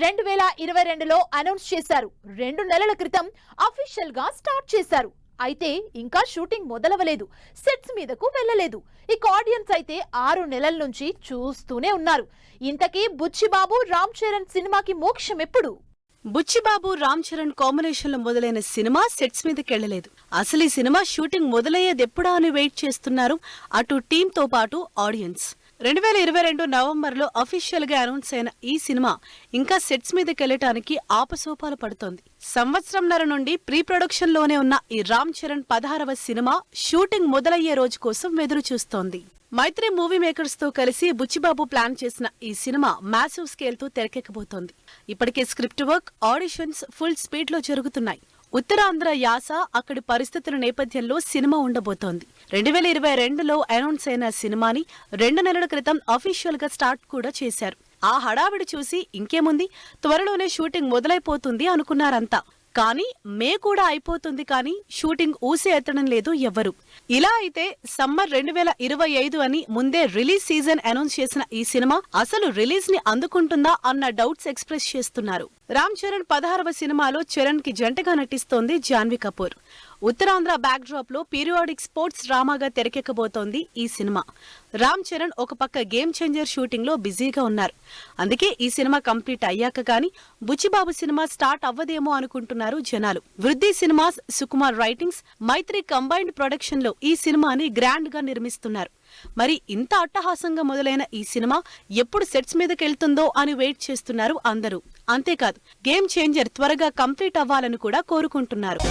2022లో announce చేశారు. 2 నెలల క్రితం అఫీషియల్ గా స్టార్ట్ చేశారు. అయితే ఇంకా షూటింగ్ మొదలవలేదు, సెట్స్ మీదకు వెళ్ళలేదు. ఇక ఆడియన్స్ అయితే 6 నెలల నుంచి చూస్తూనే ఉన్నారు. ఇంతకీ బుచ్చిబాబు రామ్ చరణ్ సినిమాకి మోక్షం ఎప్పుడు? బుచ్చిబాబు రామ్ చరణ్ కాంబినేషన్ లో మొదలైన సినిమా సెట్స్ మీదకెళ్లలేదు. అసలు ఈ సినిమా షూటింగ్ మొదలయ్యేదెప్పుడా అని వెయిట్ చేస్తున్నారు అటు టీమ్ తో పాటు ఆడియన్స్. 2022 నవంబర్లో అఫీషియల్ గా అనౌన్స్ అయిన ఈ సినిమా ఇంకా సెట్స్ మీదకెళ్లటానికి ఆపసోపాలు పడుతోంది. సంవత్సరంన్నర నుండి ప్రీ ప్రొడక్షన్ లోనే ఉన్న ఈ రామ్ చరణ్ 16వ సినిమా షూటింగ్ మొదలయ్యే రోజు కోసం ఎదురు చూస్తోంది. మైత్రి మూవీ మేకర్స్ తో కలిసి బుచ్చిబాబు ప్లాన్ చేసిన ఈ సినిమా మ్యాసివ్ స్కేల్ తో తెరకెక్కబోతోంది. ఇప్పటికే script work, auditions full speed లో జరుగుతున్నాయి. ఉత్తరాంధ్ర యాస, అక్కడి పరిస్థితుల నేపథ్యంలో సినిమా ఉండబోతోంది. 2022లో అనౌన్స్ అయిన సినిమాని 2 నెలల క్రితం అఫీషియల్ గా స్టార్ట్ కూడా చేశారు. ఆ హడావిడి చూసి ఇంకేముంది, త్వరలోనే షూటింగ్ మొదలైపోతుంది అనుకున్నారంతా. కానీ మే కూడా అయిపోతుంది, కానీ షూటింగ్ ఊసే ఎత్తడం లేదు ఎవ్వరు. ఇలా అయితే సమ్మర్ 2025 అని ముందే రిలీజ్ సీజన్ అనౌన్స్ చేసిన ఈ సినిమా అసలు రిలీజ్ ని అందుకుంటుందా అన్న డౌట్స్ ఎక్స్ప్రెస్ చేస్తున్నారు. రామ్ చరణ్ 16వ సినిమాలో చరణ్ కి జంటగా నటిస్తోంది జాన్వీ కపూర్. ఉత్తరాంధ్ర బ్యాక్ డ్రాప్ లో పీరియాడిక్ స్పోర్ట్స్ డ్రామాగా తెరకెక్కబోతోంది ఈ సినిమా. రామ్ చరణ్ ఒక పక్క గేమ్ చేంజర్ షూటింగ్ లో బిజీగా ఉన్నారు. అందుకే ఈ సినిమా కంప్లీట్ అయ్యాక గానీ బుచ్చిబాబు సినిమా స్టార్ట్ అవ్వదేమో అనుకుంటున్నారు జనాలు. వృద్ధి సినిమాస్, సుకుమార్ రైటింగ్స్, మైత్రి కంబైన్డ్ ప్రొడక్షన్ లో ఈ సినిమాని గ్రాండ్ గా నిర్మిస్తున్నారు. మరి ఇంత అట్టహాసంగా మొదలైన ఈ సినిమా ఎప్పుడు సెట్స్ మీదకెళ్తుందో అని వెయిట్ చేస్తున్నారు అందరూ. అంతేకాదు, గేమ్ చేంజర్ త్వరగా కంప్లీట్ అవ్వాలని కూడా కోరుకుంటున్నారు.